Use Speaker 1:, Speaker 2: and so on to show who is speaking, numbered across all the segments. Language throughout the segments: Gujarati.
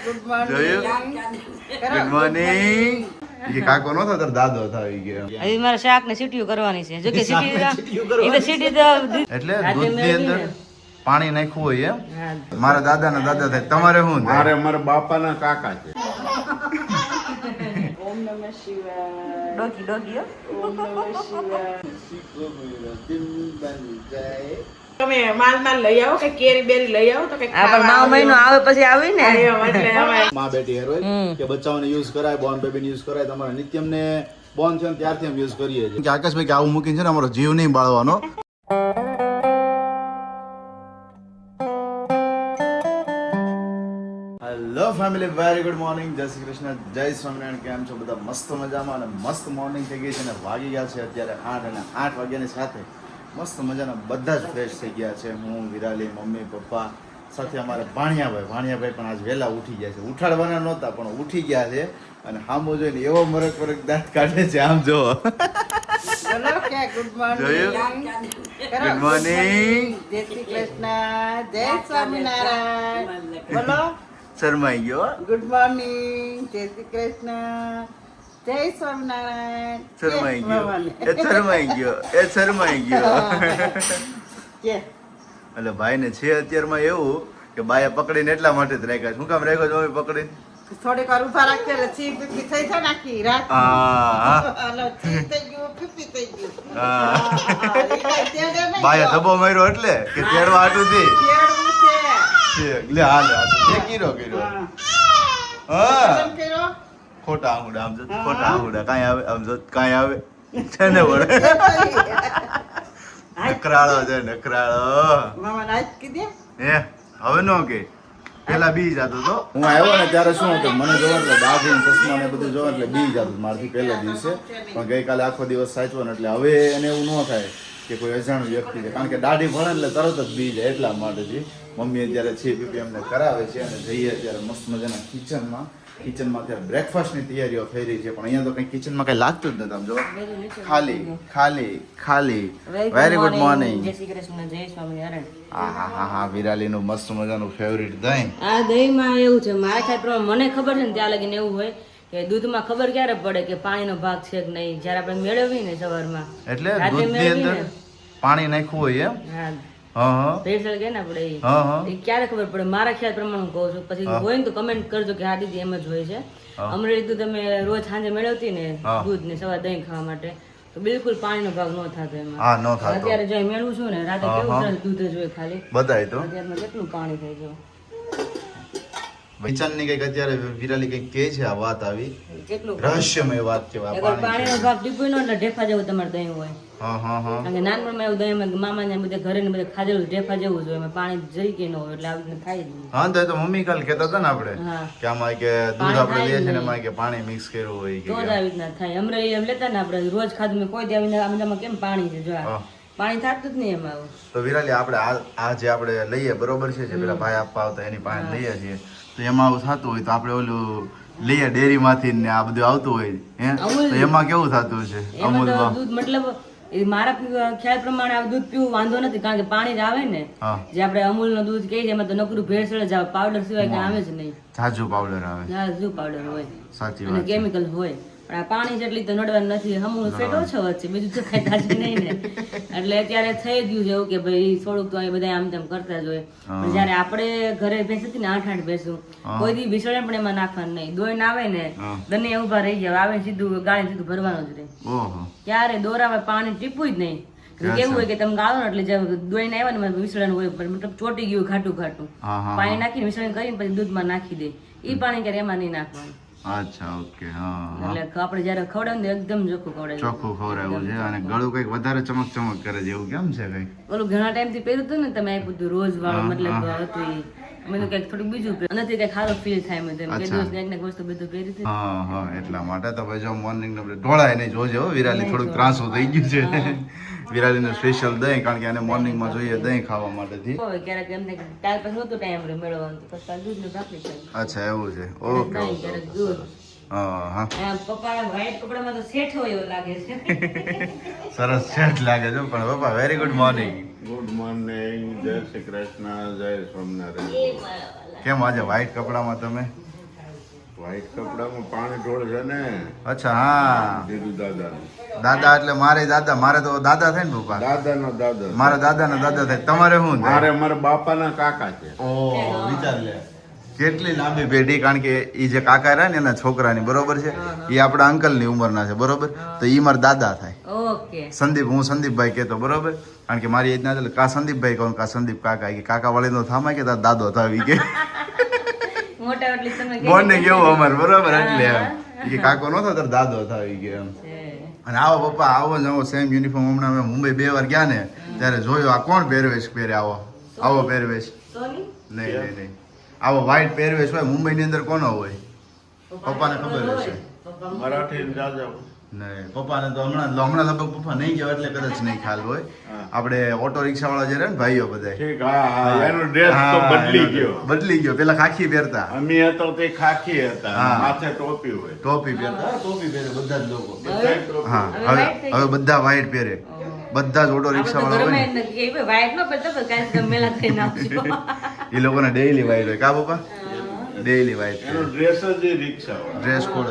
Speaker 1: Good morning.
Speaker 2: Good morning. એ કાકો નો થતો દાદો થઈ ગયો.
Speaker 3: હજી મારે શાક ને સીટીયું કરવાની છે. જો કે સીટી તો
Speaker 2: એટલે દૂધની અંદર પાણી નાખ્યું હોય એમ. મારા દાદા ના દાદા થાય. તમારે શું થાય?
Speaker 4: મારા બાપા ના કાકા છે.
Speaker 1: ઓમ નમઃ શિવાય.
Speaker 3: ડોકી
Speaker 1: ઓમ નમઃ શિવાય. તમે માલ લઈ આવો કે કેરી બેરી લઈ આવો તો કે
Speaker 3: આપણ નવ મહિનો આવે પછી આવી ને
Speaker 1: એટલે અમે
Speaker 4: માં બેટી હેર હોય કે બચ્ચાઓને યુઝ કરાય, બોર્ન બેબીને યુઝ કરાય. તમારા નિત્યમ ને બોર્ન છે ને ત્યારથી અમે યુઝ કરીએ છીએ.
Speaker 2: કે આકાશભાઈ કે આવું મૂકીને છે ને અમારો જીવ નહીં બાળવાનો. Hello family, very good morning. Jay Shri Krishna, જય સ્વામિનારાયણ. કેમ છો બધા? મસ્ત મજામાં અને મસ્ત મોર્નિંગ થઈ ગઈ છે ને વાગી ગયા છે અત્યારે 8 અને 8 વાગ્યાની સાથે મસ્ત મજાના બધા જ ફ્રેશ થઈ ગયા છે. હું, વિરાલી, મમ્મી, પપ્પા સાથે અમારે ભાણિયાભાઈ પણ આજ વહેલા ઉઠી ગયા છે. ઉઠાડવાના નહોતા પણ ઉઠી ગયા છે અને સામો જોઈને એવો મરક દાંત કાઢે છે. આમ જો
Speaker 1: બોલો કે good morning.
Speaker 2: Good morning.
Speaker 1: Jay Shri Krishna, જય સ્વામિનારાયણ. બોલો
Speaker 2: શરમાઈ ગયો.
Speaker 1: ગુડ મોર્નિંગ, જય શ્રી કૃષ્ણ, જય સ્વામિનારાયણ.
Speaker 2: શરમાઈ ગયો. એ શરમાઈ ગયો.
Speaker 1: કે
Speaker 2: એટલે ભાઈ ને છે અત્યારમાં એવું કે બાએ પકડીને એટલા માટે જ રાખ્યા. શું કામ રાખ્યો છો પકડીને?
Speaker 1: થોડીક વાર ઉભા રાખજે એટલે ચી પીપી થઈ છે નાખી રાત.
Speaker 2: હા
Speaker 1: હાલો ચી થઈ ગયું, પીપી થઈ ગયું.
Speaker 2: હા બાએ ધબ્બો માર્યો એટલે કે તેડવા આટું થી
Speaker 1: કેળવું છે.
Speaker 2: લે હાલ એ કીરો હા
Speaker 1: કેમ કર્યો?
Speaker 2: ખોટા આંગુડા આમ જો ખોટા આંગુડા કાંઈ આવે આમ જો કાંઈ આવે છે ને વળે નકરાળો છે નકરાળો.
Speaker 1: મામા નાચ કીધે
Speaker 2: હે હવે નો કે પેલા બી જતો તો
Speaker 4: હું આવ્યો ને ત્યારે શું હતું, મને જોવા એટલે દાઢી ને ચશ્મા ને બધું જોવા એટલે બી જતું મારાથી પહેલા દિવસે. પણ ગઈકાલે આખો દિવસ સાચવો ને એટલે હવે એને એવું ન થાય કે કોઈ અજાણ્યું વ્યક્તિ છે. કારણ કે દાઢી ભણે એટલે તરત જ બી જાય. એટલા માટેથી મમ્મી અત્યારે છે પીપી અમને કરાવે છે અને જઈએ અત્યારે મસ્ત મજાના કિચનમાં અત્યારે બ્રેકફાસ્ટની તૈયારીઓ થઈ રહી છે. પણ અહીંયા તો કઈ કિચનમાં કઈ લાગતું જ નથી. આમ જો ખાલી. Very good morning.
Speaker 3: Jay Shri Krishna, જય સ્વામિનારાયણ.
Speaker 2: હા વિરાલીનું મસ્ત મજાનું ફેવરિટ દહીં.
Speaker 3: આ દહીંમાં એવું છે, મારા ખ્યાલ પ્રમાણે મને ખબર છે ને ત્યાં લગીને એવું હોય કે દૂધમાં ખબર ક્યારે પડે કે પાણીનો ભાગ છે કે નહીં, જયારે આપણે મેળવીએ ને સવારમાં
Speaker 2: એટલે દૂધની અંદર પાણી નાખ્યું હોય એમ.
Speaker 3: હા ભેળસેળ કે ને આપણે એ ક્યારે ખબર પડે? મારા ખ્યાલ પ્રમાણે હું કહું છું. પછી હોય ને તો કમેન્ટ કરજો કે હા દીદી એમ જ હોય છે. અમરેલી દૂધ અમે રોજ સાંજે મેળવતી ને દૂધ ને સવાર દહીં ખાવા માટે તો બિલકુલ પાણીનો ભાગ ન થતો એમાં.
Speaker 2: હા ન થતો.
Speaker 3: અત્યારે જો મેળવું છું ને રાતે કેવું સરસ દૂધ જ હોય ખાલી.
Speaker 2: બધાય તો
Speaker 3: અત્યારમાં કેટલું પાણી થઈ ગયું.
Speaker 2: વિચારની કઈક અત્યારે વિરાલી કઈક કે છે આ વાત આવી
Speaker 3: કેટલું
Speaker 2: રહસ્યમય વાત છે.
Speaker 3: પાણીનો ભાગ ટીપું નો એટલે ઢેફા જેવું તમારે દહીં હોય.
Speaker 2: હા
Speaker 3: કારણ કે નાનપણમાં એવું દહીં મામા ને બધે ઘરે ને બધે ખાધેલું ઢેફા જેવું જ હોય, એમાં પાણી જઈ કે ન હોય એટલે આવી રીતે ખાઈ જ નહીં.
Speaker 2: હા તો મમ્મી કાલ કહેતા હતા ને આપણે
Speaker 3: હા
Speaker 2: કે આમાં કે દૂધ આપણે લઈએ છીએ ને એમાં કે પાણી મિક્સ કર્યું હોય
Speaker 3: તો જ
Speaker 2: કે
Speaker 3: આવી રીતના થાય. અમરે એમ લેતા ને આપણે રોજ ખાધું મેં કોઈ આવીને આમાં કેમ પાણી છે જો આ પાણી થતું જ નહીં એમાં.
Speaker 2: તો વિરાલી આપણે આ જે આપણે લઈએ બરોબર છે જે પેલા ભાઈ આપવા આવતા એની પાસે લઈએ છીએ તો એમાં આવું થતું હોય તો આપણે ઓલું લઈએ ડેરી માંથી ને આ બધું આવતું હોય હે તો એમાં કેવું થતું છે અમૂલમાં
Speaker 3: દૂધ મતલબ મારા ખ્યાલ પ્રમાણે આ દૂધ પીવું વાંધો નથી, કારણ કે પાણી જ આવે ને જે આપણે અમૂલ નું દૂધ કહીએ એમાં તો નકરું ભેળસેળ જ આવે, પાવડર સિવાય કઈ આવે જ નહીં.
Speaker 2: જાજુ પાવડર આવે,
Speaker 3: જાજુ પાવડર હોય
Speaker 2: સાચી
Speaker 3: અને
Speaker 2: વાત
Speaker 3: કેમિકલ હોય. પણ આ પાણી જેટલી તો નડવાનું નથી. અમૂલ ફેટ ઓછો વચ્ચે બીજું તો કઈ તાજું નહીં ને. એટલે અત્યારે થઈ ગયું છે એવું કે ભાઈ થોડુંક તો બધા આમ તેમ કરતા જ હોય. પણ જયારે આપણે ઘરે ભેંસ હતી ને 8 ભેંસું કોઈ દી વિસળે પણ એમાં નાખવાનું નહીં. દોઈને આવે ને દને ઉભા રહી જાય, આવે સીધું ગાળી સીધું ભરવાનું જ રહે. ક્યારે દોરામાં પાણી ટીપવું જ નહીં. કેવું હોય કે તમે ગાળો ને એટલે દોઈને આવ્યા ને વિસળવાનું હોય મતલબ ચોટી ગયું ઘાટું પાણી નાખીને વિસળણ કરીને પછી દૂધમાં નાખી દે. એ પાણી ક્યારે એમાં નહીં નાખવાનું.
Speaker 2: અચ્છા ઓકે. હા
Speaker 3: એટલે આપણે જયારે ખવડાવે ને એકદમ ચોખ્ખું ખવડાવે.
Speaker 2: ચોખ્ખું ખવડાવવું છે અને ગળું કઈક વધારે ચમક કરે છે એવું કેમ છે કઈ?
Speaker 3: ઓલું ઘણા ટાઈમ થી પહેર્યું હતું ને તમે આપ્યું હતું રોજ વાળું મતલબ હતું એ મને કઈક થોડું બીજું નથી કઈક સારું ફીલ થાય મને કે દિવસ કઈક વસ્તુ બધું પહેરી હતી.
Speaker 2: હા એટલા માટે તો ભાઈ જો મોર્નિંગ નો ઢોળાય નહીં જોજો વિરાલી થોડુંક ત્રાસું થઈ ગયું છે. વિરાલીને સ્પેશિયલ દહીં કારણ કે આને મોર્નિંગ માં જોઈએ દહીં ખાવા માટેથી.
Speaker 3: ક્યારેક એમને કાલ પછી નહોતું ટાઈમ મેળવવાનું તો કાલ દૂધ ને ભાખરી ખાઈ.
Speaker 2: અચ્છા એવું છે. ઓકે
Speaker 3: ક્યારેક દૂધ
Speaker 2: હા
Speaker 3: પપ્પા વ્હાઈટ કપડામાં તો શેઠ હોય એવું લાગે છે.
Speaker 2: સરસ સેટ લાગે છે પણ પપ્પા very good morning.
Speaker 4: Good morning, Jay Shri Krishna, જય સ્વામિનારાયણ.
Speaker 2: કેમ આજે વ્હાઈટ કપડામાં તમે?
Speaker 4: વ્હાઈટ કપડામાં પાણી ઢોળ છે ને,
Speaker 2: અચ્છા હા
Speaker 4: દીદુ દાદા.
Speaker 2: દાદા એટલે મારે દાદા, મારે તો દાદા થાય ને પપ્પા.
Speaker 4: દાદાનો દાદા.
Speaker 2: મારા દાદાના દાદા થાય. તમારે શું થાય?
Speaker 4: મારા બાપાના કાકા છે.
Speaker 2: ઓહ વિચાર લે કેટલી લાંબી પેઢી, કારણ કે એ જે કાકા રહ્યા ને એના છોકરાની બરોબર છે, એ આપણા અંકલની ઉંમરના છે બરોબર, તો એ મારા દાદા થાય.
Speaker 3: ઓકે
Speaker 2: સંદીપ, હું સંદીપભાઈ કહેતો બરોબર, કારણ કે મારી એજના એટલે કા સંદીપભાઈ કહું કા સંદીપ કાકા, કે કાકા વાળીનો થામાય કે તાર દાદો થાવી કે
Speaker 3: મોટા એટલી તમે
Speaker 2: બોન્ડિંગ એવું અમારે બરોબર, એટલે એમ કે કાકો નો તાર દાદો થાવી કે એમ. અને આવો પપ્પા, આવો જ આવો સેમ યુનિફોર્મ. હમણાં અમે મુંબઈ 2 વાર ગયા ને ત્યારે જોયો આ કોણ પહેરવેશ પહેરે, આવો પહેરવેશ.
Speaker 3: સોની
Speaker 2: નહીં આવો વ્હાઈટ પહેરવેશ હોય મુંબઈની અંદર કોનો હોય? પપ્પાને ખબર હશે.
Speaker 4: મરાઠી રાજા.
Speaker 2: નહીં પપ્પાને તો હમણાં લગભગ પપ્પા નહીં ગયા એટલે કદાચ નહીં ખ્યાલ હોય. આપણે ઓટો રિક્ષા વાળા જે રહે ને ભાઈઓ બધા,
Speaker 4: ઠીક, હા, એનો ડ્રેસ તો
Speaker 2: બદલી ગયો. પેલા ખાખી પહેરતા,
Speaker 4: અમે હતો તે ખાખી હતા,
Speaker 2: હા.
Speaker 4: માથે ટોપી હોય.
Speaker 2: ટોપી પહેરતા, ટોપી પહેરે બધા જ લોકો.
Speaker 4: બધાય ટોપી.
Speaker 2: હા હવે બધા વ્હાઈટ પહેરે, બધા જ ઓટો રિક્ષા વાળા હોય ને એ લોકોને ડેઈલી વ્હાઈટ હોય કા પપ્પા? ડેઈલી વ્હાઈટ
Speaker 4: એનો ડ્રેસ જ રિક્ષા વાળા.
Speaker 2: ડ્રેસ કોડ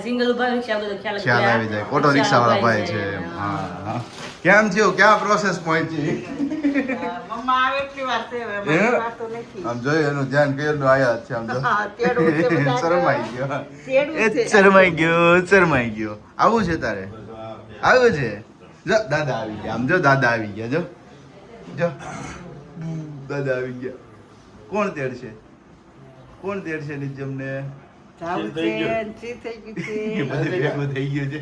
Speaker 3: સિંગલ ઉભા રિક્ષા બધો
Speaker 2: ખ્યાલ આવી જાય. ઓટો રિક્ષા વાળા ભાઈ છે એમ. હા કેમ થયું, ક્યાં પ્રોસેસ પહોંચી?
Speaker 1: મમ્મા આવે એટલી વાર છે હવે,
Speaker 2: હે?
Speaker 1: મારી વાત તો નથી.
Speaker 2: આમ જોયું એનું ધ્યાન કયું આયા જ છે આમ જો.
Speaker 1: હા, તેડું છે બધા.
Speaker 2: શરમાઈ ગયો.
Speaker 1: તેડું
Speaker 2: એ
Speaker 1: છે.
Speaker 2: શરમાઈ ગયો. આવું છે તારે? આવ્યું છે? જો દાદા આવી ગયા. આમ જો દાદા આવી ગયા. જો દાદા આવી ગયા. કોણ તેડશે? કોણ તેડશે નિજમને?
Speaker 1: જાવું છે, ચી થઈ ગયું છે.
Speaker 2: બધું ભેગું થઈ ગયું છે.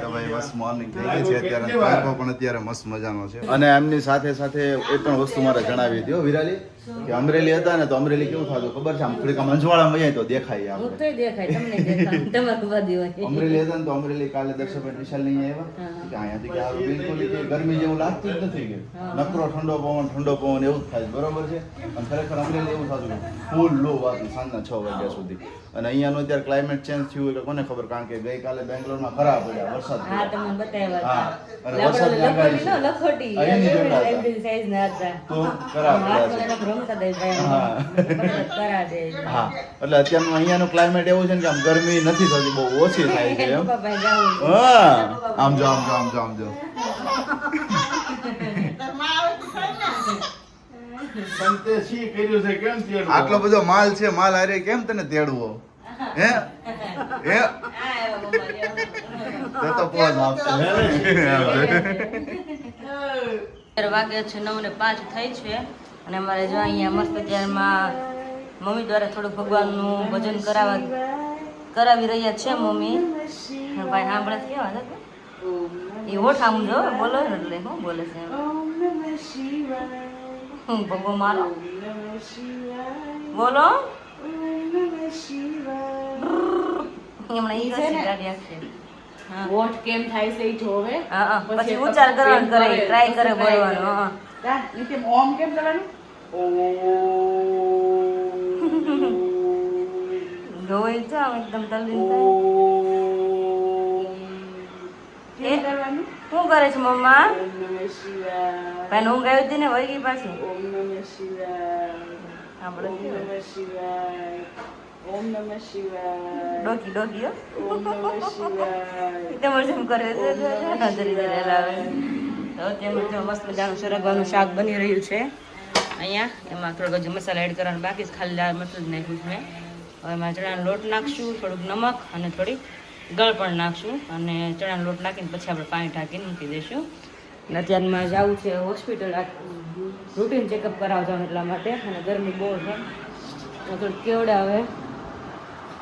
Speaker 2: તો ભાઈ મસ્ત મોર્નિંગ થઈ ગઈ છે અત્યારે. તડકો પણ અત્યારે મસ્ત મજાનો છે. અને એમની સાથે સાથે એ પણ વસ્તુ મારે જણાવી હતી હો વિરાલી, કે અમરેલી હતા ને તો અમરેલી કેવું થતું ખબર છે, આમ થોડીક આમ અંજવાળામાં જાય તો દેખાય આપણે. અમરેલી હતા ને તો અમરેલી કાલે દર્શનભાઈ વિશાલ નહીં આવ્યા કે અહીંયાથી કે આ બિલકુલ કે ગરમી જેવું લાગતું જ નથી, કે નકરો ઠંડો પવન એવું જ થાય બરોબર છે. અને ખરેખર અમરેલી એવું થતું ફૂલ લો વાતું સાંજના 6 વાગ્યા સુધી. અને અહીંયાનું અત્યારે ક્લાઇમેટ ચેન્જ થયું હોય કે કોને ખબર, કારણ કે ગઈકાલે બેંગ્લોરમાં ખરાબ પડ્યા વરસાદ.
Speaker 3: હા તમને બતાવ્યા
Speaker 2: હા
Speaker 3: હતા.
Speaker 2: અને વરસાદની આગાહી છે.
Speaker 3: લખોટી
Speaker 2: અહીંયાની જેવડા હતા.
Speaker 3: એવરી સાઈઝ ના હતા.
Speaker 2: તો ખરાબ પડ્યા છે.
Speaker 3: રમતા દે ભાઈ કરા દે.
Speaker 2: હા એટલે અત્યારનું અહીંયાનું ક્લાઇમેટ એવું છે ને કે આમ ગરમી નથી થતી, બહુ ઓછી થાય છે એમ.
Speaker 3: પપ્પા જાવ
Speaker 2: હા આમ જો
Speaker 1: તારમાં આવે તો થાય ને.
Speaker 4: પણ તે શી કર્યું છે, કેમ તેડવું?
Speaker 2: આટલો બધો માલ છે, માલ હારે કેમ તને તેડવો હે તો પોઝ આપશે.
Speaker 3: વાગ્યા છે 9:05 થઈ છે અને અમારે જો અહીંયા મસ્ત અત્યારમાં મમ્મી દ્વારા થોડું ભગવાનનું ભજન કરાવી રહ્યા છે મમ્મી. ભાઈ સાંભળે છે કેવા છે એ હોઠ આમ જો બોલો ને એટલે શું બોલે છે હું ભગવો મારો બોલો હમણાં ઈ છે ને
Speaker 5: વોટ કેમ થાય છે ઈ જોવે
Speaker 3: હા પછી ઉચ્ચાર કરવાનું કરે ટ્રાય કરે બોલવાનો. હા
Speaker 5: તા નીચે ઓમ કેમ કરવાનું
Speaker 3: જોઈ તો આમ એકદમ તલ્લીન
Speaker 5: કેમ કરવાનું
Speaker 3: શું કરે છે મમ્મા?
Speaker 5: ઓમ નમઃ શિવાય
Speaker 3: ભાઈ ઊંઘ આવી હતી ને વહી ગઈ પાછી.
Speaker 5: ઓમ નમઃ શિવાય
Speaker 3: સાંભળે
Speaker 5: ઓમ
Speaker 3: છે
Speaker 5: નમઃ શિવાય ઓમ નમઃ શિવાય
Speaker 3: ડોકી ડોકી હો
Speaker 5: ઓમ નમઃ શિવાય
Speaker 3: તમારે જેમ કરે છે ધીરે ધીરે હલાવે. તો તેમાં જો મસ્ત મજાનું સરગવાનું શાક બની રહ્યું છે અહીંયા. એમાં થોડોક હજી મસાલા એડ કરવાનું બાકી છે, ખાલી લાલ મરચું જ નાખ્યું છે મેં. હવે એમાં ચણાનો લોટ નાખશું, થોડુંક નમક અને થોડીક ગળ પણ નાખશું અને ચણાનો લોટ નાખીને પછી આપણે પાણી ઢાંકીને મૂકી દઈશું. અને અત્યારમાં જવું છે હોસ્પિટલ, રૂટીન ચેકઅપ કરાવવા જવાનું એટલા માટે. અને ગરમી બહુ છે થોડુંક કેવડા હવે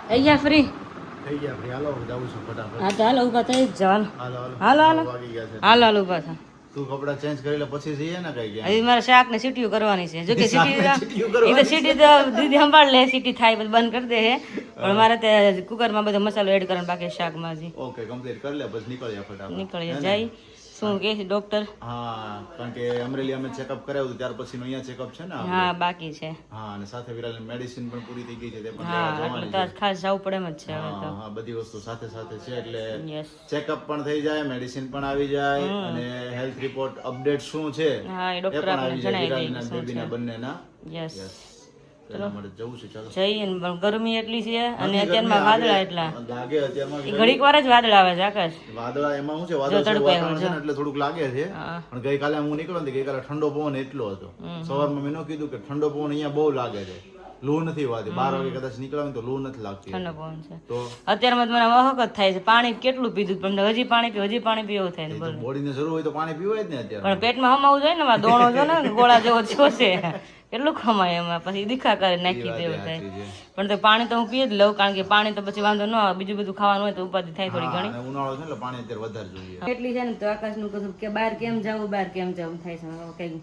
Speaker 3: થઈ ગયા ફ્રી.
Speaker 2: થઈ ગયા ભાઈ, હાલો જાઉં છું ફટાફટ.
Speaker 3: હા તો હાલો ઊભા થઈ જ જવાનું.
Speaker 2: હાલો
Speaker 3: હાલો હાલો
Speaker 2: વાગી ગયા છે.
Speaker 3: હાલો હાલો ઊભા થા.
Speaker 2: તું કપડા ચેન્જ કરી લે પછી જઈએ ને કઈ ગયા.
Speaker 3: હજી મારે શાક ને સીટીઓ કરવાની છે. જો કે
Speaker 2: શાકને સીટીઓ કરવાની
Speaker 3: સીટી તો સીટી તો દીદી સંભાળ લે, સીટી થાય પછી બંધ કરી દે. પણ મારે તે કુકરમાં બધો મસાલો એડ કરવાનો બાકી શાકમાં હજી
Speaker 2: ઓકે કમ્પ્લીટ કરી લે પછી નીકળ્યા ફટાફટ.
Speaker 3: નીકળી જાય. શું કે છે ડોક્ટર?
Speaker 2: હા, કારણ કે અમરેલી અમે ચેકઅપ કરાવ્યું હતું ત્યાર પછીનું અહીંયા ચેકઅપ છે ને આપણે.
Speaker 3: હા બાકી છે.
Speaker 2: હા, અને સાથે વિરાલની મેડિસિન પણ પૂરી થઈ ગઈ છે, તે પણ
Speaker 3: હા
Speaker 2: લેવા
Speaker 3: એટલે
Speaker 2: જવાની
Speaker 3: તો
Speaker 2: છે.
Speaker 3: ખાસ જવું પડે એમ જ છે હવે તો.
Speaker 2: હા, બધી વસ્તુ સાથે સાથે છે એટલે
Speaker 3: યસ.
Speaker 2: ચેકઅપ પણ થઈ જાય, મેડિસિન પણ આવી જાય અને હેલ્થ રિપોર્ટ અપડેટ શું છે
Speaker 3: હા એ
Speaker 2: એ
Speaker 3: ડોક્ટર
Speaker 2: પણ
Speaker 3: આપણને
Speaker 2: આવી જાય
Speaker 3: જણાવી દે
Speaker 2: વિરાલના
Speaker 3: કે શું
Speaker 2: બેબીના
Speaker 3: છે.
Speaker 2: બંનેના.
Speaker 3: યસ.
Speaker 2: યસ. એના માટે જવું છે, ચાલો.
Speaker 3: જઈએ ને પણ ગરમી એટલી છે અને
Speaker 2: નથી
Speaker 3: અત્યારમાં
Speaker 2: ગરમી
Speaker 3: વાદળા
Speaker 2: લાગે,
Speaker 3: એટલા.
Speaker 2: લાગે અત્યારમાં
Speaker 3: એ ઘડીક વાર જ વાદળા આવે છે આકાશ.
Speaker 2: વાદળા એમાં શું છે,
Speaker 3: જો
Speaker 2: વાદળ
Speaker 3: તડકો
Speaker 2: વાતાવરણ છે
Speaker 3: આવ્યો,
Speaker 2: ને એટલે થોડુંક લાગે છે.
Speaker 3: હા.
Speaker 2: પણ ગઈકાલે હું નીકળ્યો ને ગઈકાલે ઠંડો પવન એટલો હતો. સવારમાં મેં ન કીધું કે ઠંડો પવન અહીંયા બહુ લાગે છે, લૂ નથી વાતી. 12 વાગે કદાચ નીકળ્યો ને તો લૂ નથી લાગતી.
Speaker 3: ઠંડો પવન છે.
Speaker 2: તો
Speaker 3: અત્યારમાં મને વહક જ થાય છે. પાણી કેટલું પીધું પણ હજી પાણી પીવું એવું થાય ને બોલો.
Speaker 2: બોડીને જરૂર હોય તો પાણી પીવાય જ ને અત્યારે.
Speaker 3: પણ પેટમાં હમાવું જોઈએ ને એમાં દોણો જો ને ગોળા જેવો છો છે કેટલું ખમાય એમાં પછી દીખા કરે નાખી દે એવું થાય. પણ તો પાણી તો હું પી જ લઉં કારણ કે પાણી તો પછી વાંધો ન આવે, બીજું બધું ખાવાનું હોય તો ઉપાધિ થાય થોડી ઘણી.
Speaker 2: અને ઉનાળો છે ને એટલે પાણી અત્યારે વધારે જોઈએ.
Speaker 3: એટલી છે ને તો આકાશનું કશું કે બહાર કેમ જવું થાય છે કઈ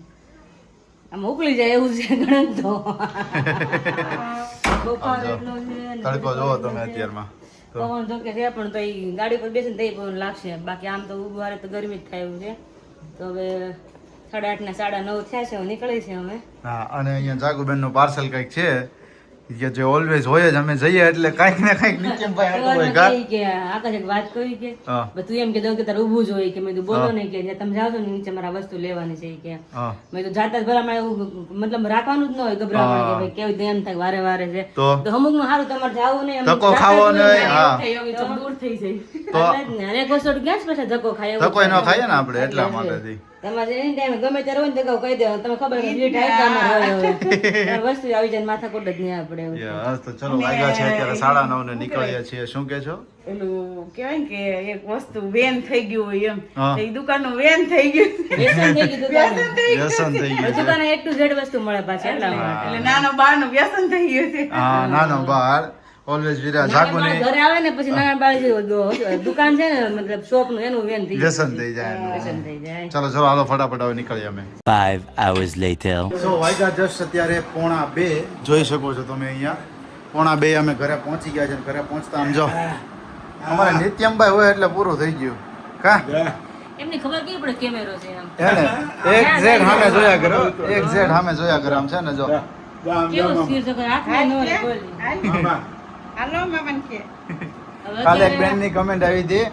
Speaker 3: આમ ઉકળી જાય એવું છે ઘણું તો. બપોર એટલો છે ને
Speaker 2: તડકો જોવો તમે અત્યારમાં.
Speaker 3: પવન જો કે છે પણ તો ઈ ગાડી પર બેસીને તઈ પવન લાગશે, બાકી આમ તો ઉભવારે તો ગરમી જ થાય એવું છે. તો હવે 8:30 ને 9:30 થયા છે, નીકળી છે અમે.
Speaker 2: હા, અને અહીંયા જાગુબેન નું પાર્સલ કઈક છે કે જે ઓલવેઝ હોય જ, અમે જઈએ એટલે કઈક ને કઈક નીચે ભાઈ આટલું હોય કા.
Speaker 3: કે આકાશ એક વાત કહી કે
Speaker 2: હા.
Speaker 3: તું એમ કીધું કે તારે ઊભું જ હોય કે મેં કીધું બોલો નહીં કે જ્યાં તમે જાઓ છો ને નીચે મારા વસ્તુ લેવાની છે ઈ કે
Speaker 2: હા.
Speaker 3: મેં તો જાતા જ ભલા એવું મતલબ રાખવાનું જ ન હોય ગભરામણ કે ભાઈ કેવું ધ્યાન થાય વારે વારે છે
Speaker 2: તો
Speaker 3: અમુક નું સારું તમારે જાવું નહીં
Speaker 2: ધક્કો ખાવો નહીં. હા,
Speaker 3: તો દૂર થઈ જાય
Speaker 2: તો
Speaker 3: અને એક વસ્તુ ક્યાં જ પછી ધક્કો ખાય
Speaker 2: તો કોઈ ન ખાઈએ ને આપણે એટલા માટેથી.
Speaker 3: તમારે એની ટાઈમે ગમે ત્યારે હોય ને તો કહી દેવાનું, તમે ખબર કે લીટ આવી તમારે હવે વસ્તુ આવી જાય માથાકૂટ જ નહીં આપણે એવું છે.
Speaker 2: યસ, તો ચલો વાગ્યા છે અત્યારે 9:30 ને નીકળ્યા છીએ. શું કે છો?
Speaker 5: પેલું કેવાય ને કે એક વસ્તુ વેન થઈ ગયું હોય એમ,
Speaker 2: હા.
Speaker 5: તો ઈ દુકાનનું વેન થઈ ગયું.
Speaker 3: વ્યસન થઈ ગયું દુકાને.
Speaker 2: વ્યસન થઈ ગયું છે.
Speaker 3: દુકાને A to Z વસ્તુ મળે પાછી એટલા માટે.
Speaker 5: એટલે નાનો બાળનું વ્યસન થઈ ગયું છે.
Speaker 2: હા, નાનો બાર ઓલવેઝ વિરા
Speaker 3: નાના
Speaker 2: જાગુની
Speaker 3: બાળ ઘરે આવે ને પછી નાના બાળ જે દુકાન છે ને મતલબ શોપ નું એનું વેન થઈ જાય.
Speaker 2: વ્યસન થઈ જાય એનું.
Speaker 3: વ્યસન થઈ જાય.
Speaker 2: ચલો ચલો હાલો ફટાફટ હવે નીકળીએ અમે.
Speaker 6: 5 hours later.
Speaker 2: સો વાગ્યા જસ્ટ અત્યારે 1:45 જોઈ શકો છો તમે અહીંયા 1:45 અમે ઘરે પહોંચી ગયા છે. ઘરે પહોંચતા આમ જો અમારે નિત્યમભાઈ હોય એટલે પૂરું થઈ ગયું કા.
Speaker 3: એમની ખબર કેવી પડે કેમેરો છે એમ.
Speaker 2: એને એક ઝેડ સામે જોયા કરો, એક ઝેડ સામે જોયા કરો આમ છે ને જો.
Speaker 3: કેવું સ્થિર છે કે હાથમાં ન હોય બોલી.
Speaker 5: હાલો મામન કે
Speaker 3: હવે
Speaker 2: કાલે એક
Speaker 3: અત્યારે-
Speaker 2: બેન ની કમેન્ટ આવી હતી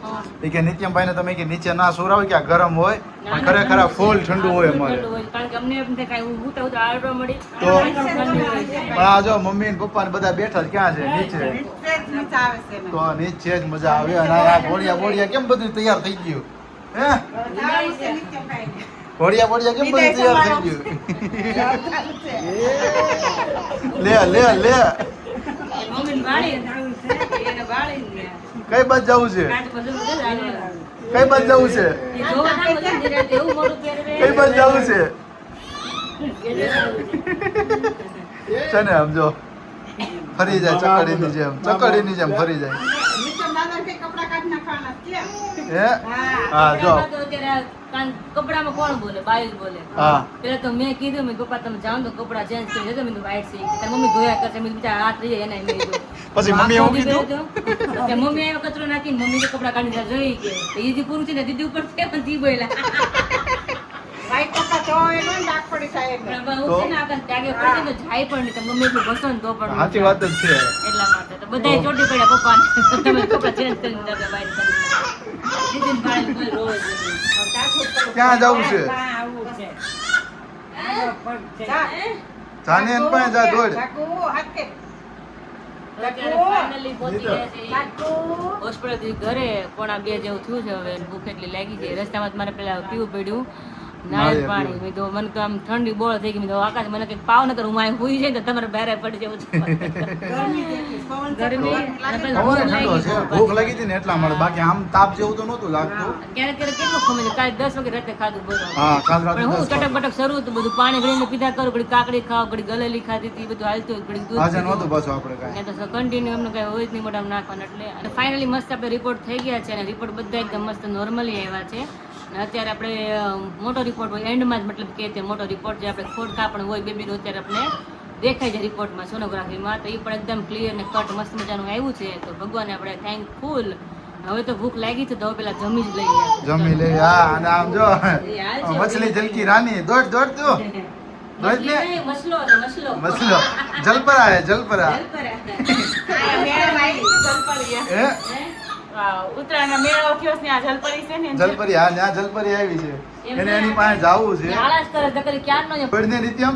Speaker 2: ઈ કે નિત્યમભાઈ ને તમે કે નીચે ના સુરાવ કે આ ગરમ હોય પણ ખરેખર આ ફૂલ ઠંડુ હોય અમારે.
Speaker 3: ઠંડુ હોય. કારણ કે અમને એમ થાય કાંઈ ઊંઘું તો આડો મળી
Speaker 2: તો?
Speaker 3: ઠંડુ હોય છે.
Speaker 2: પણ આ જો મમ્મી ને પપ્પા ને બધા બેઠા જ ક્યાં છે? નીચે.
Speaker 5: નીચે જ મજા આવે છે ને.
Speaker 2: તો નીચે જ મજા આવે. અને આ ઘોડિયા કેમ બધું તૈયાર થઈ ગયું હે?
Speaker 5: સારું છે નીચે ખાઈને.
Speaker 2: ઘોડિયા કેમ બધું તૈયાર થઈ ગયું?
Speaker 5: સારું છે.
Speaker 2: લે
Speaker 3: મમ્મીને વાળી જાવું છે, એને વાળીને
Speaker 2: કઈ બાજુ જવું છે?
Speaker 3: કાચ બધું બધું જ હાલવાનું.
Speaker 2: કઈ બાજુ જવું છે?
Speaker 3: એ જોવા થાય બધું ધીરે ધીરે એવું મોઢું પહેરે.
Speaker 2: કઈ બાજુ જવું છે?
Speaker 3: એટલે જાવું છે.
Speaker 2: છે ને આમ જો ફરી જાય ચકડીની જેમ ફરી જાય.
Speaker 5: નીચે દાદા કે કપડાં કાઢી નાખવાના કેમ?
Speaker 2: હે? હા જો
Speaker 3: તો અત્યારે કપડામાં કોણ બોલે? બાઈ જ બોલે.
Speaker 2: હા
Speaker 3: પેલા તો મેં કીધું મેં પપ્પા તમે જાઓ તો કપડા ચેન્જ કરી દેજો. મેં કીધું white છે. તારી મમ્મી ધોયા કરશે. મેં કીધું હાથ રહી જાય એના મેં કીધું.
Speaker 2: પછી મમ્મી એવું કીધું?
Speaker 3: કે મમ્મી આવ્યો કચરો નાખીને મમ્મી તો કપડા કાઢી દીધા જોઈ કે એ જે પૂરું છે ને દીદી ઉપર છે પણ તી બોલ્યા.
Speaker 5: વાઈટ કપડાં ધોવા એનો ને ડાઘ પડી જાય એટલે.
Speaker 3: પણ હવે હું છે ને આકાશ ડાગે પડી જાય તો જાય પણ નહીં. તો મમ્મી એટલું ઘસો ને તો પણ
Speaker 2: સાચી વાત જ છે.
Speaker 3: એટલા માટે તો બધાય ચોટી પડ્યા પપ્પાને. તો તમે કપડા ચેન્જ કરીને જાજો બહાર કરી. દીદીને ભાઈ કોઈ રોવે જ નહીં.
Speaker 2: ક્યાં જવું છે?
Speaker 5: ત્યાં આવવું છે. જા.
Speaker 2: જાને એન પાસે જા દોડ.
Speaker 5: જાગુ, હાથ કે.
Speaker 3: તો અત્યારે finally પહોંચી ગયા છે.
Speaker 5: જાગુ.
Speaker 3: હોસ્પિટલથી ઘરે 1:30 જેવું થયું છે. હવે ભૂખ એટલી લાગી છે. રસ્તામાં જ મારે પેલા પીવું પડ્યું નાળિયેર પાણી. મેં તો મને તો આમ ઠંડી બોળ થઈ ગઈ. મેં તો આકાશ મને કંઈક પાવ ન કરું હું અહીં હુઈ જાય તો તમારે બહાર પડી જવું છે.
Speaker 5: ગરમી જેટલી, પવન
Speaker 3: ગરમી અને પછી
Speaker 2: ખબર
Speaker 3: ભૂખ
Speaker 2: ઠંડો
Speaker 3: લાગી
Speaker 2: છે.
Speaker 3: છે.
Speaker 2: ભૂખ લાગી હતી ને એટલા માટે. બાકી આમ તાપ જેવું તો નહોતું લાગતું.
Speaker 3: ક્યારેક ક્યારેક કેટલું ખમે છે. કાલે 10 વાગે રાતે ખાધું બધું.
Speaker 2: હા કાલ રાતે
Speaker 3: પણ હું
Speaker 2: 10
Speaker 3: ચટક બટક શરૂ હતું બધું પાણી ભરીને પીધા કરું. ઘડી કાકડી ખાવ, ઘડી ગલેલી ખાધી હતી, બધું હાલતું હોય, ઘડી દૂધ
Speaker 2: આજે
Speaker 3: પીધું.
Speaker 2: નહોતું પાછું આપણે કાંઈ.
Speaker 3: ત્યાં તો કન્ટિન્યુ એમને કઈ હોય જ નહીં મોઢામાં નાખવાનું. એટલે અને ફાઇનલી મસ્ત આપણે રિપોર્ટ થઈ ગયા છે અને રિપોર્ટ બધા એકદમ મસ્ત નોર્મલી આવ્યા છે. અને અત્યારે આપણે મોટો રિપોર્ટ હોય એન્ડમાં જ મતલબ કે તે મોટો રિપોર્ટ જે આપણે ખોટ કાપણ હોય બેબીનો અત્યારે આપણે દેખાય છે રિપોર્ટમાં સોનોગ્રાફીમાં. તો એ પણ એકદમ ક્લિયર ને કટ મસ્ત મજાનું આવ્યું છે. તો ભગવાનને આપણે થેન્કફુલ હવે તો ભૂખ લાગી છે તો હવે પેલા જમી જ લઈએ.
Speaker 2: જમી લે હા અને આમ જો
Speaker 3: હાલ છે.
Speaker 2: મછલી જલકી રાની દોડ દોડ તું દોડ ને
Speaker 3: મસલો છે, મસલો.
Speaker 2: મસલો જલપરા હે જલપરા હે
Speaker 5: ઉત્તરાયણનો મેળો થયો છે, ત્યાં જલપરી છે ને
Speaker 2: જલપરી હા ત્યાં જલપરી આવી છે એને એની પાસે જાવું છે
Speaker 3: આળસ કરે છે, નકર ક્યારનો જ
Speaker 2: દોડ ને નિત્યમ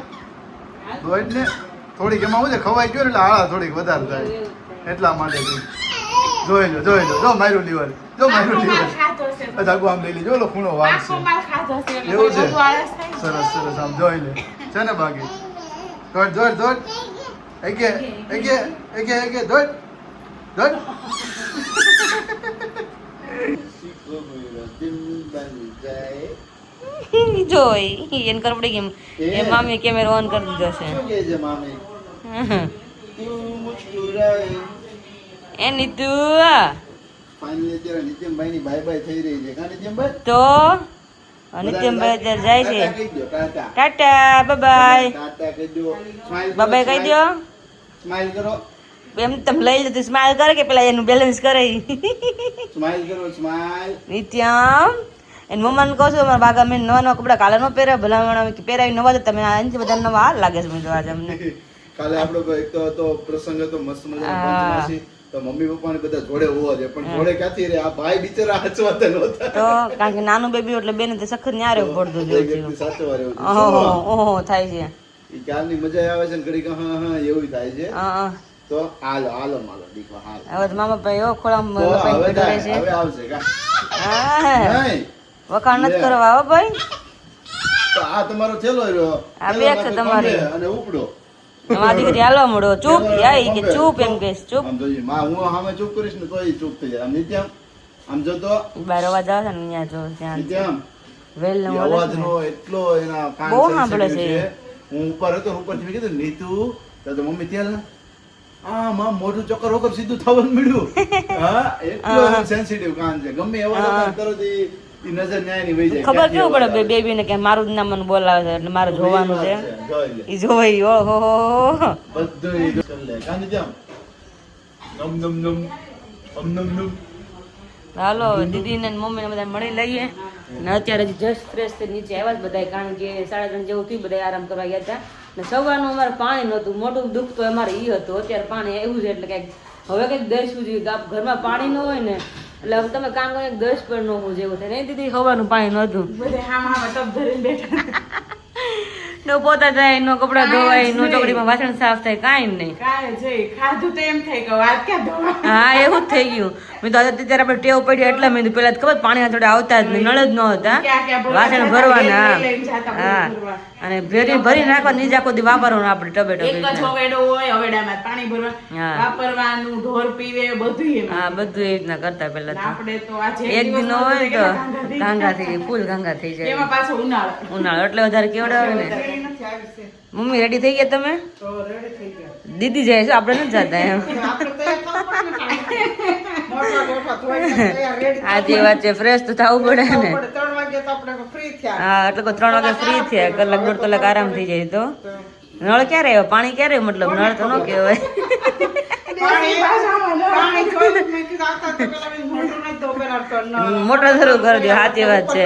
Speaker 2: દોડ ને થોડીક એમાં હું છે ખવાઈ ગયો ને એટલે હાળા થોડીક વધારે થાય એટલા માટે જોઈ લો જો મારું લીવર જો મારું લીવર
Speaker 5: ખાધો છે
Speaker 2: અધાગુ આમ લઈ લેજો ઓલો ખૂણો વાગ
Speaker 5: આખો
Speaker 2: છે
Speaker 5: માલ ખાધો છે એટલે
Speaker 2: એવું છે?
Speaker 5: બધું આળસ થાય.
Speaker 2: સરસ સરસ આમ જોઈ લે છે ને બાકી દોડ દોડ દોડ એકે દોડ દોડ
Speaker 3: જોઈ એને કરપડી કેમ એ મામી કેમેરો ઓન કરી દીધો છે
Speaker 2: શું કહે છે મામી તું મુસ્કુરાય
Speaker 3: એ નીતુ
Speaker 2: ફાઇનલી અત્યારે નિત્યમભાઈ ની બાય બાય થઈ રહી છે કા નિત્યમભાઈ
Speaker 3: તો નિત્યમભાઈ અત્યારે જાય છે
Speaker 2: ટાટા કહી દો ટાટા
Speaker 3: ટાટા બાય
Speaker 2: ટાટા કહી દો સ્માઈલ
Speaker 3: બાય કહી દો
Speaker 2: સ્માઈલ કરો
Speaker 3: એમ તમે લઈ જતી સ્માઈલ કરે કે પેલા એનું બેલેન્સ કરે
Speaker 2: સ્માઈલ કરો સ્માઈલ
Speaker 3: નિત્યમ એને મમ્માને કહો છો મારા બાગા મેં નવા નવા કપડા કાલે નો પહેર્યા ભલામણ પહેરાવી નવા તો તમે આનાથી બધા નવા હાલ લાગે છે મેં તો આજે અમને
Speaker 2: કાલે આપણો એક તો હતો પ્રસંગ હતો મસ્ત મજાનો પંચમાસી તો મમ્મી પપ્પા ને બધા જોડે હોવા છે પણ જોડે ક્યાંથી રે આ ભાઈ બિચારા હચવાતા નહોતા
Speaker 3: તો કારણ કે નાનું બેબી એટલે બેને તે સખત ન્યારે પડતું
Speaker 2: એક
Speaker 3: જેવું
Speaker 2: વ્યક્તિ સાચવા રહ્યો છે
Speaker 3: ઓહો ઓહો થાય છે
Speaker 2: ઈ ક્યારની મજા આવે છે ને ઘડીક હા હા એવું થાય છે
Speaker 3: હા
Speaker 2: તો હાલો માલો દીકરો હાલ
Speaker 3: હવે તો મામા ભાઈ એવો ખોળામાં
Speaker 2: તો
Speaker 3: લપાઈને
Speaker 2: હવે
Speaker 3: બેઠો રહે છે
Speaker 2: હવે આવશે કા
Speaker 3: હા
Speaker 2: નહીં
Speaker 3: વખાણ નથી કરવા હો ભાઈ
Speaker 2: તો આ તમારો થેલો રહ્યો
Speaker 3: આ બેગ છે તમારી.
Speaker 2: ખંભે અને ઉપડો
Speaker 3: તમારા દીકરી હાલવા મળો ચૂપ યાઈ કે ચૂપ એમ કહીશ ચૂપ
Speaker 2: આમ જોઈ માં હું સામે ચૂપ કરીશ ને તોય ચૂપ થઈ જાય આમ નિત્યમ આમ જો તો
Speaker 3: બાર અવાજ આવે છે ને અહીંયા જો ત્યાં
Speaker 2: નિત્યમ
Speaker 3: વેલ નો
Speaker 2: એ
Speaker 3: મળે છે
Speaker 2: અવાજનો એટલો એના કાન
Speaker 3: બહુ સાંભળે
Speaker 2: sensitive
Speaker 3: છે.
Speaker 2: હું ઉપર હતો ને ઉપરથી મેં કીધું નીતુ તો મમ્મી ત્યાં આ માં મોઢું ચક્કર વગર સીધું થવાનું મળ્યું હા એટલો સેન્સિટિવ કાન છે ગમે એવા તરત ઈ નજર ન્યાયની વહી જાય
Speaker 3: ખબર કેવું પડે બેબી ને કે મારું જ નામ મને બોલાવે છે એટલે મારે જોવાનું છે
Speaker 2: જોઈ લે
Speaker 3: ઈ જોઈ ઓહો
Speaker 2: બધું ઈ કરી લે કાન જેમ નમ નમ નમ નમ નમ
Speaker 3: હાલો દીદી ને મમ્મી ને બધા મળી લઈએ ને અત્યારે જસ્ટ ફ્રેશ થઈ નીચે આવ્યા જ બધા કારણ કે 3:30 જેવું થયું બધા આરામ કરવા ગયા હતા ને સવારનું અમારે પાણી નહોતું મોટું દુઃખ તો અમારે ઈ હતું અત્યારે પાણી આવ્યું છે એટલે કઈક હવે કઈક દઈશું જોઈએ ઘરમાં પાણી ન હોય ને એટલે હવે તમે કામ કરીને 10 પણ ન હોવું જેવું થાય નહીં દીદી સવારનું પાણી નહોતું
Speaker 5: બધે હામાં ટપ ધરીને બેઠા
Speaker 3: નો પોતા જાય નો કપડા ધોવાય નો ચોકડીમાં વાસણ સાફ થાય કાંઈ નહીં
Speaker 5: કાંઈ જઈ ખાધું તો એમ થાય કે વાત ક્યાં ધોવા
Speaker 3: હા એવું જ થઈ ગયું મેં તો અત્યારે આપણે ટેવ પડી એટલે મેં પેલા તો ખબર પાણી જોડે આવતા જ નહીં નળ જ ન હતા વાસણ ભરવાના હા અને ભરી નાખવા નીચે આખો દી વાપરવાનું આપણે ટબે
Speaker 5: એક જ હવેડો હોય હવેડામાં પાણી ભરવા
Speaker 3: હા.
Speaker 5: વાપરવાનું ઢોર પીવે બધું એમ
Speaker 3: હા બધું એ રીતના કરતા પેલા તો
Speaker 5: આપણે તો આજે
Speaker 3: એક દિન હોય તો ગાંગા થઈ જાય ફૂલ ગાંગા થઈ જાય
Speaker 5: એમાં પાછો ઉનાળો
Speaker 3: ઉનાળો એટલે વધારે કેવડાવે ને
Speaker 5: નથી આવી છે
Speaker 3: મમ્મી રેડી થઈ ગયા તમે
Speaker 5: તો રેડી થઈ ગયા
Speaker 3: દીદી જાય છે આપણે નથી જતા એમ આજે વાત છે ફ્રેશ તો થવું પડે ને
Speaker 1: 3 વાગે તો આપણે ફ્રી થયા
Speaker 3: હા એટલે કોઈ 3 વાગે ફ્રી થયા કલાક 1.5 કલાક આરામ થઈ જાય તો નળ ક્યારે આવ્યો પાણી ક્યારે આવ્યું? મતલબ નળ તો ન કહેવાય
Speaker 1: પાણી જોયું મેં કીધું આતા તો પેલા મેં મોઢું નથી ધોવું, પેલા તો ન
Speaker 3: મોટર શરૂ કરી દો સાચી વાત છે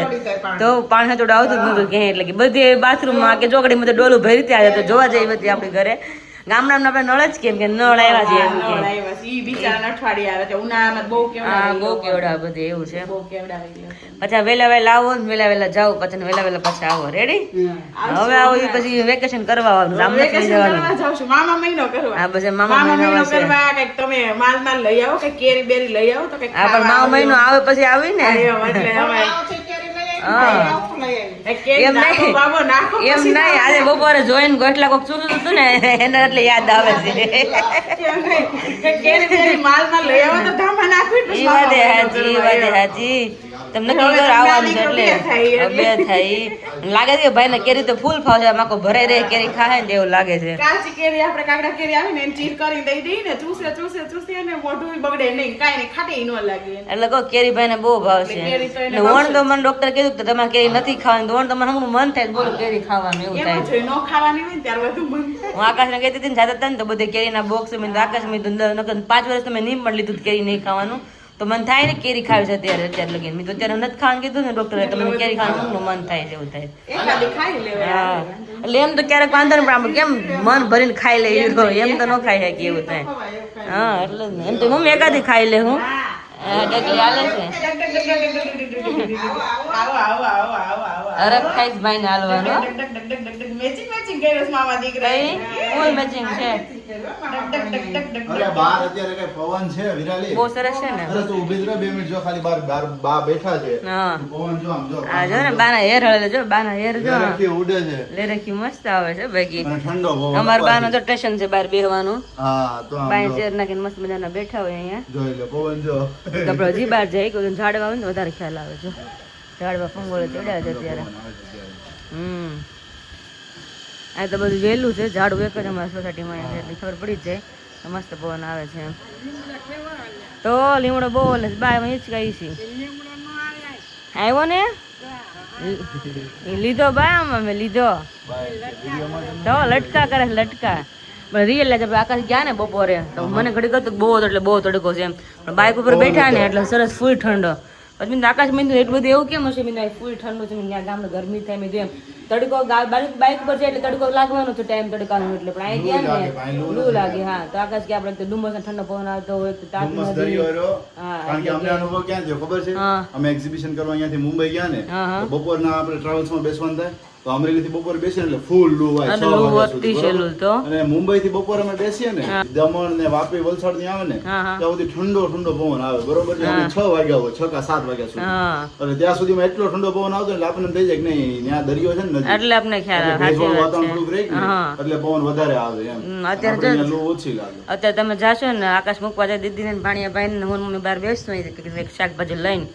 Speaker 3: તો પાણી થોડું આવતું જ નતું ક્યાંય એટલે કે બધી બાથરૂમમાં કે ચોકડીમાં તો ડોલું ભરી ત્યાં તો જોવા જઈએ બધી આપણી ઘરે ગામડામાં આપણે નળ જ કેમ કે નળ આવ્યા છે એમ કે
Speaker 5: નળ આવ્યા છે. ઈ બિચારા અઠવાડિયે આવે છે ઉનાળામાં બહુ
Speaker 3: હા
Speaker 5: કેવડાવે
Speaker 3: બહુ કેવડા બધે એવું છે
Speaker 5: બહુ કેવડાવે ઈ લોકો.
Speaker 3: પાછા વેલા આવો ને વેલા જાઓ પછી વેલા પાછા આવો રેડી હવે આવો ઈ પછી વેકેશન કરવા આવવાનું આમ નથી
Speaker 5: વેકેશન
Speaker 3: જવાનું
Speaker 5: કરવા જાઉં છું મામા મહિનો કરવા
Speaker 3: હા પછી મામા મહિનો આવશે
Speaker 5: કરવા કંઈક તમે માલ લઈ આવો કે કેરી બેરી લઈ આવો તો કંઈક
Speaker 3: હા પણ મામા મહિનો આવે પછી આવી ને
Speaker 5: એટલે હવે
Speaker 3: હા
Speaker 5: કેરી
Speaker 3: એમ
Speaker 5: નાખો
Speaker 3: નહીં.
Speaker 5: બાબો નાખો
Speaker 3: એમ નહીં આજે બપોરે જોઈને ગોઠલા કોક ચૂતું હતું ને એને એટલે યાદ આવે છે
Speaker 5: એમ નહીં. કે કેરી બેરી માલ લઈ આવો તો ધામા નાખવી ને
Speaker 3: ઈ વાતે હાજી ઈ વાતે હાજી તમને નક્કી કરો આવવાનું છે એટલે બે થાય લાગે છે કે ભાઈ ને કેરી તો ફૂલ ફાવશે આમાં ભરાઈ રહે કેરી ખાય ને એવું લાગે છે
Speaker 5: કાચી કેરી આપણે કાકડા કેરી આવે ને એને ચીર કરીને દઈ દઈએ ને ચૂસે ને મોઢું બગડે નહીં કાંઈ નહીં ખાટી ન લાગે
Speaker 3: એટલે કહો કેરી ભાઈ ને બહુ ભાવ છે
Speaker 5: કેરી તો એને
Speaker 3: ને વણ તો મને ડોક્ટર કીધું કે તમારે કેરી નથી ખાવાની વણ તો મને હમણાં મન થાય બોલું કેરી ખાવાનું એવું થાય
Speaker 5: એમાં જોઈ ન ખાવાની હોય ને ત્યારે બધું મન થાય.
Speaker 3: હું આકાશને કહેતી હતી ને જાતા હતા ને તો બધે કેરીના બોક્સ મેં આકાશ મેં 5 વર્ષ તમે નીમ પણ લીધું કેરી નહીં ખાવાનું તો મન થાય ને કેરી ખાવી છે અત્યારે લગીને મેં તો અત્યારે નથી ખાવાનું કીધું ને ડોક્ટરે તો મને કેરી ખાવાનું મન થાય છે એવું થાય
Speaker 5: એકાદી ખાઈ લેવાય.
Speaker 3: હા એટલે એમ તો ક્યારેક વાંધો નહીં પણ આપણે કેમ મન ભરીને ખાઈ લઈએ તો એમ તો ન ખાઈ શકે એવું થાય હા એટલે જ ને. એમ તો મમ્મી એકાદી ખાઈ લે હું ડગલી હાલે છે
Speaker 5: આવો આવો આવો આવો આવો
Speaker 3: અરબ ખાઈશ ભાઈ ને હાલવાનો
Speaker 5: મેચિંગ મેચિંગ કર્યું છે મામા દીકરા
Speaker 3: કઈ ફૂલ મેચિંગ છે
Speaker 2: અરે બહાર અત્યારે કઈ પવન છે વિરાલી
Speaker 3: બહુ સરસ છે ને
Speaker 2: અરે તું ઊભી જ રહે 2 મિનિટ જો ખાલી બહાર બા બેઠા છે
Speaker 3: હા
Speaker 2: તું પવન જો આમ જો
Speaker 3: આ જો ને બાના હેર હળે જો બાના હેર જો
Speaker 2: રાખી ઉડે છે
Speaker 3: લે રાખી મસ્ત આવે છે બાકી
Speaker 2: અને ઠંડો પવન
Speaker 3: અમાર બાનો જો સ્ટેશન છે બહાર બેહવાનું
Speaker 2: હા તો આમ
Speaker 3: બાય
Speaker 2: જો
Speaker 3: ચેર નાખીને મસ્ત મજાના બેઠા હોય અહીંયા
Speaker 2: જોઈ લે પવન જો
Speaker 3: તો આપણે હજી બહાર જઈએ કોઈ ઝાડવા આવે ને તો વધારે ખ્યાલ આવે છે ઝાડવા ફંગોળે ચડ્યા છે અત્યારે આ તો બધું વહેલું છે ઝાડવું એક જ અમારા સોસાયટીમાં અહીંયા છે એટલે ખબર પડી જ જાય તો મસ્ત પવન આવે છે એમ તો લીમડો બહુ ઓલે બાય માં હિચકાઈ છે આવ્યો ને લીધો બાય આમાં મેં લીધો તો લટકા કરે છે લટકા પણ રિયલ આપણે આકાશ ગયા ને બપોરે તો મને ઘડી ગતું બહુ એટલે બહુ તડકો છે એમ પણ બાઇક ઉપર બેઠા ને એટલે સરસ ફૂલ ઠંડો પછી મેં આકાશ મેં એટલું બધું એવું કેમ હશે મેં ફૂલ ઠંડુ છે ત્યાં ગામને ગરમી થાય મેં એમ તડકો બાઇક ઉપર જાય એટલે તડકો લાગવાનો છે ટાઈમ તડકાનો એટલે પણ અહીં ગયા ને લૂ લાગે હા તો આકાશ કે આપણે ડુમસ ઠંડો પવન આવતો હોય તો તાપ
Speaker 2: ડુમસ દરિયો રહ્યો. કારણ કે અમને અનુભવ ક્યાં થયો ખબર છે અમે એક્ઝિબિશન કરવા અહીંયાથી મુંબઈ ગયા ને તો બપોરના આપણે ટ્રાવેલ્સમાં બેસવાનું થાય તો અમરેલી થી બપોર બેસીએ એટલે ફૂલ લૂ હોય 6 વાગ્યા સુધી બરોબર? અને મુંબઈ થી બપોર અમે બેસીએ ને દમણ ને વાપી વલસાડ થી આવે ને ત્યાં સુધી ઠંડો ઠંડો પવન આવે બરોબર છે 6 વાગ્યા હોય 6 કા 7 વાગ્યા સુધી અને ત્યાં સુધીમાં એટલો ઠંડો પવન આવતો એટલે આપણને થઈ જાય કે નહીં ત્યાં દરિયો છે ને નજીક
Speaker 3: એટલે આપણે ખ્યાલ આવે
Speaker 2: ભેજવાળું વાતાવરણ થોડુંક રહે ને એટલે પવન વધારે આવે એમ
Speaker 3: અત્યારે
Speaker 2: આપણે અહીંયા લૂ ઓછી લાગે
Speaker 3: અત્યારે તમે જાશો ને આકાશ મૂકવા જાય દીદી ને ભાણિયા ભાઈ ને હું મમ્મી બહાર બેસતો હોય કે શાકભાજી લઈને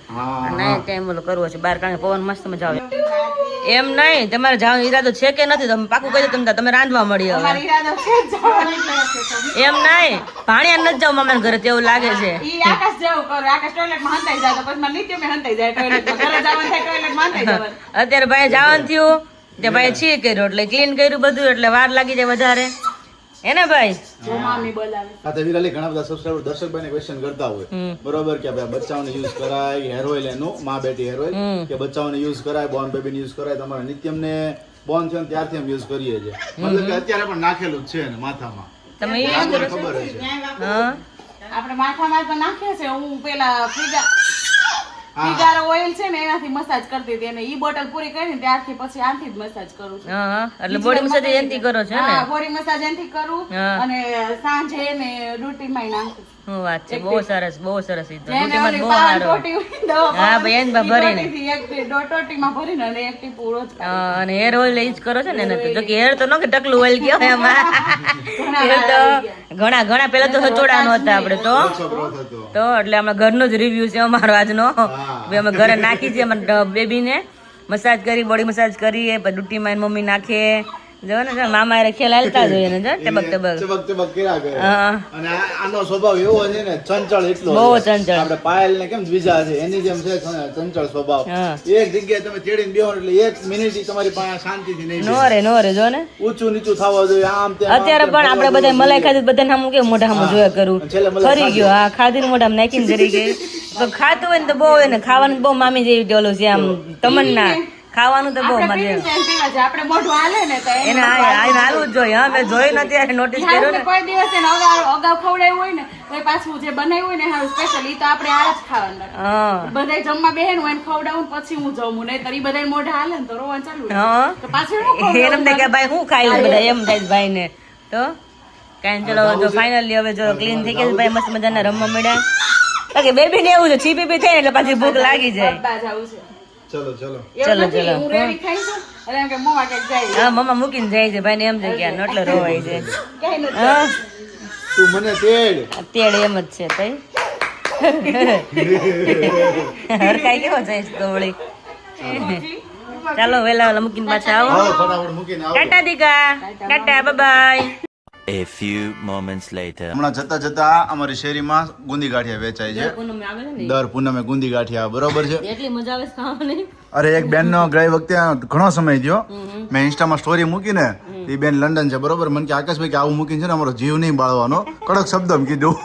Speaker 3: ના ટાઈમ ઓલો કરવો છે બહાર કારણ કે પવન મસ્ત મજા આવે એમ નહીં તમારે જવાનો ઈરાદો છે કે નથી તમે પાકું કહી દો તમે રાંધવા મળી હવે
Speaker 5: મારી ઈરાદો છે જ જવાની એટલે
Speaker 3: એમ નહીં ભાણિયા નથી જાવ મામા ઘરે તેવું લાગે છે
Speaker 5: ઈ આકાશ જેવું કરે આકાશ ટોયલેટમાં હંતાઈ જાય તો પછી મને નિત્ય મેં હંતાઈ જાય ટોયલેટમાં ઘરે જવાનું થાય ટોયલેટમાં હંતાઈ જવાનું
Speaker 3: અત્યારે ભાઈ જવાનું થયું તે ભાઈ છી કર્યું એટલે ક્લીન કર્યું બધું એટલે વાર લાગી જાય વધારે હે ને ભાઈ
Speaker 5: જો મામી બોલાવે
Speaker 2: આ તો વિરાલી ઘણા બધા સબસ્ક્રાઇબર દર્શકભાઈને ક્વેશ્ચન કરતા હોય બરોબર કે ભાઈ બચ્ચાઓને યુઝ કરાય હેર ઓઇલ એનું માં બેટી હેર ઓઇલ કે બચ્ચાઓને યુઝ કરાય બોર્ન બેબીને યુઝ કરાય તમારા નિત્યમને બોર્ન થયો ને ત્યારથી અમે યુઝ કરીએ છીએ મતલબ કે અત્યારે પણ નાખેલું જ છે ને માથામાં
Speaker 3: તમે એ
Speaker 2: આપણને ખબર હશે
Speaker 3: હા
Speaker 5: આપણે માથામાં તો નાખીએ છે હું પેલા ફિગારો ઓઇલ છે ને એનાથી મસાજ કરતી હતી અને ઈ બોટલ પૂરી કરીને ત્યારથી પછી આનાથી જ મસાજ કરું છું
Speaker 3: હા એટલે બોડી મસાજ એનથી કરો છો ને
Speaker 5: હા બોડી મસાજ એનાથી કરું અને સાંજે ને રૂટીનમાં નાખું છું
Speaker 3: શું વાત છે બહુ સરસ ઈ તો
Speaker 5: જેને
Speaker 3: રૂટીનમાં
Speaker 5: ઓલી
Speaker 3: બહુ
Speaker 5: પાન
Speaker 3: સારું
Speaker 5: ટોટી હોય, દવા
Speaker 3: હા
Speaker 5: પાન,
Speaker 3: ભાઈ એમ ભરીને
Speaker 5: ઈ ટોટીમાં ભરીને અને એક ટીપું રોજ ખાઉં.
Speaker 3: અને હેર ઓઇલ જ કરો છો ને એને તો જો કે હેર તો ન કે ટકલું ઓઇલ કયો એમાં હેર તો ઘણા પેલા તો સચોડાનો હતા આપણે તો એટલે અમારા ઘરનો જ રિવ્યુ છે અમારો આજનો ભાઈ અમે ઘરે નાખી છે અમારા બેબીને મસાજ કરી બોડી મસાજ કરીએ પછી ડુટીમાં મમ્મી નાખે જો ને મામા રે ખેલ હાલતા જોઈએ ને જો ટબક
Speaker 2: ચબક કર્યા કરે અને આનો સ્વભાવ એવો છે ને ચંચળ એટલો
Speaker 3: બહુ
Speaker 2: છે.
Speaker 3: ચંચળ.
Speaker 2: આપણે પાયલ ને કેમ દ્વિજા છે એની જેમ છે ચંચળ સ્વભાવ એક જગ્યાએ તમે તેડીને બેહો એટલે 1 મિનિટ તમારી પાસે શાંતિથી નહીં
Speaker 3: નો રે જો ને
Speaker 2: ઊંચું નીચું થવા જોઈએ આમ તેમ
Speaker 3: અત્યારે પણ આપણે બધા મલાઈ ખાધી બધા નામ કેવું મોઢા સામે જોયા કરું
Speaker 2: છેલ્લે મલાઈ
Speaker 3: ફરી ગયો હા ખાધીને મોઢામાં નાખીને કરી ગઈ તો ખાતું હોય ને તો બહુ હોય ને ખાવાનું બહુ મામી જેવી ડોલો છે આમ તમન્ના ખાવાનું તો બહુ
Speaker 5: આપણે
Speaker 3: મજા
Speaker 5: પીને time પીવા જાય. આપણે મોઢું હાલે ને તો
Speaker 3: એને આઈને હાલવું જ જોઈએ હા મેં જોયું નથી ત્યારે નોટિસ કર્યો
Speaker 5: આપણે
Speaker 3: ને
Speaker 5: કોઈ દિવસ એને અગાઉ ખવડાવ્યું હોય ને તો એ પાછું જે બનાવ્યું હોય ને હારું સ્પેશિયલ ઈ તો આપણે આ જ ખાવાનું
Speaker 3: હા
Speaker 5: બધા જમવા બેહે ને એને ખવડાવું પછી હું જમું નહીં તો ઈ બધા મોઢા હાલે ને તો રોવાનું ચાલુ હોય.
Speaker 3: હા
Speaker 5: તો પાછું હું
Speaker 3: એમ થાય કે ભાઈ હું ખાઈ લઉં બધા એમ થાય ભાઈ ને તો કાંઈ ચલો જો ફાઇનલી હવે જો ક્લીન થઈ ગયા છે ભાઈ મસ્ત મજાના રમવા મળ્યા કે બેબી ને એવું છે છીપી થાય ને એટલે પાછી ભૂખ લાગી જાય
Speaker 5: બા જાવું છે
Speaker 2: ચલો
Speaker 5: એવું નથી, હું રેડી ખાઈ છું અને એમ કે મોવા ક્યાંક જાય
Speaker 3: હા મમ્મા મૂકીને જાય છે ભાઈ ને એમ છે કે આ નટલો રોવાય છે
Speaker 5: ક્યાંય નથી.
Speaker 3: હા
Speaker 2: તું મને તેડ
Speaker 3: અત્યારે એમ જ છે તઈ હરખાઈ કેવો જઈશ તો વળી ચાલો વેલા મૂકીને પાછા આવો
Speaker 2: ફટાફટ મૂકીને આવો
Speaker 3: ટાટા દીકા tata bye
Speaker 6: A few moments later.
Speaker 2: હમણાં જતા જતા અમારી શેરીમાં ગુંદી ગાંઠિયા વેચાય છે દર પૂનમે ગુંદી ગાંઠિયા બરોબર છે
Speaker 3: એટલી મજા આવે છે ખાવાની
Speaker 2: અરે એક બેન નો ગઈ વખતે ઘણો સમય થયો મેં ઇન્સ્ટામાં સ્ટોરી મૂકીને એ બેન લંડન છે બરોબર. મને કે આકાશભાઈ કે આવું મૂકીને છે ને અમારો જીવ નહીં બાળવાનો, કડક શબ્દમાં કીધું.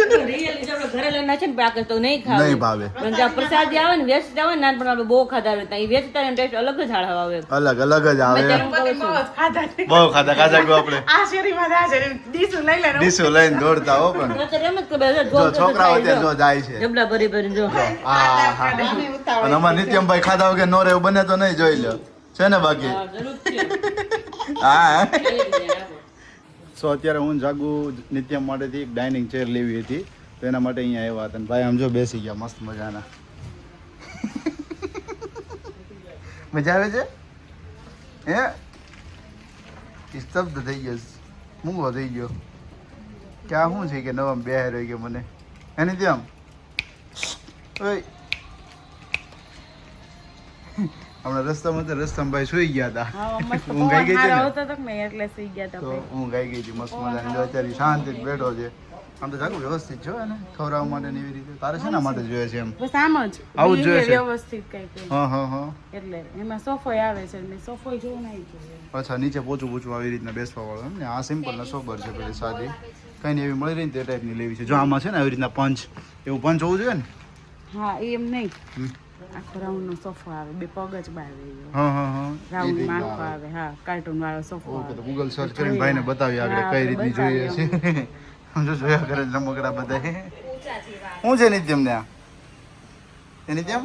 Speaker 3: Really જો આપણે ઘરે લઈને છે ને પાકે તો નહીં ખાવે.
Speaker 2: નહીં ભાવે.
Speaker 3: પણ જ્યાં પ્રસાદી આવે ને વેચતા હોય ને નાનપણમાં આપણે બહુ ખાધા હોય ત્યાં એ વેચતા હોય ટેસ્ટ અલગ જ આવે.
Speaker 2: અલગ અલગ જ આવે.
Speaker 5: બહુ જ ખાધા છે.
Speaker 2: બહુ ખાધા ખાધા ગયો આપણે
Speaker 5: આ શેરીમાં આ શેરી ડીશું લઈ લેવાનું.
Speaker 2: ડીશો લઈને દોડતા હો. પણ
Speaker 3: અત્યારે એમ જ કે બધા
Speaker 2: જો છોકરાઓ અત્યારે જો જાય છે.
Speaker 3: જબલા ભરી ભરીને જો
Speaker 2: હા હા. અને અમારે નિત્યમભાઈ ખાધા વગર નો રહેવું બને તો નહીં જોઈ લો છે ને બાકી. હા. સો અત્યારે હું જાગું નિત્યમ માટેથી એક ડાઇનિંગ ચેર લેવી હતી તો એના માટે અહીંયા આવ્યા હતા. ભાઈ આમ જો બેસી ગયા મસ્ત મજાના. મજા આવે છે હે સ્તબ્ધ થઈ ગયો, મૂંગો થઈ ગયો. ક્યાં શું છે કે નવામાં બેહાર રહી ગયો મને એની ત્યાં. ઓય હમણાં રસ્તામાં ભાઈ સુઈ ગયા હતા.
Speaker 5: હા, મસ્ત
Speaker 2: ઊંઘ આવી ગઈ
Speaker 5: પવન
Speaker 2: છે
Speaker 5: હારો
Speaker 2: ને
Speaker 5: હતો તો ને એટલે સુઈ ગયા તા
Speaker 2: તો
Speaker 5: ભાઈ.
Speaker 2: ઊંઘ આવી ગઈ હતી મસ્ત મજાની. જો અત્યારે શાંતિથી બેઠો છે. આમ તો જાગું વ્યવસ્થિત છો ને ખવડાવવા માટે ને એવી રીતે. તારે શેના માટે જોઈએ છે એમ?
Speaker 5: બસ આમ જ
Speaker 2: આવું જ જોઈએ છે.
Speaker 5: વ્યવસ્થિત કઈ
Speaker 2: હા હા હા.
Speaker 5: એટલે એમાં સોફોય આવે છે ને સોફોય જોવું નહીં જોઈએ.
Speaker 2: અચ્છા નીચે પોચું આવી રીતના બેસવા વાળો એમ ને. આ સિમ્પલ ને સોબર છે પેલી સાદી કઈ નહીં એવી મળી રહી ને તે ટાઈપની લેવી છે. જો આમાં છે ને આવી રીતના પંચ એવું પંચ હોવું જોઈએ ને.
Speaker 5: હા એમ નહીં, આખો રાઉન્ડ નો સોફો આવે, બે પગ જ બહાર રહી ગયો.
Speaker 2: હા હા હા.
Speaker 5: રાઉન્ડ માખો આવે. હા, કાર્ટૂન વાળો સોફો
Speaker 2: ઓકે તો
Speaker 5: આવે.
Speaker 2: ગૂગલ સર્ચ કરીને ભાઈને બતાવી આગળ કઈ રીતની જોઈએ છે. જો જોયા કરે રમકડા બધા. શું છે નિત્યમ ને આ એ નિત્યમ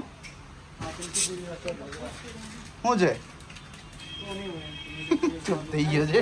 Speaker 2: શું છે? ચૂપ થઈ ગયો છે.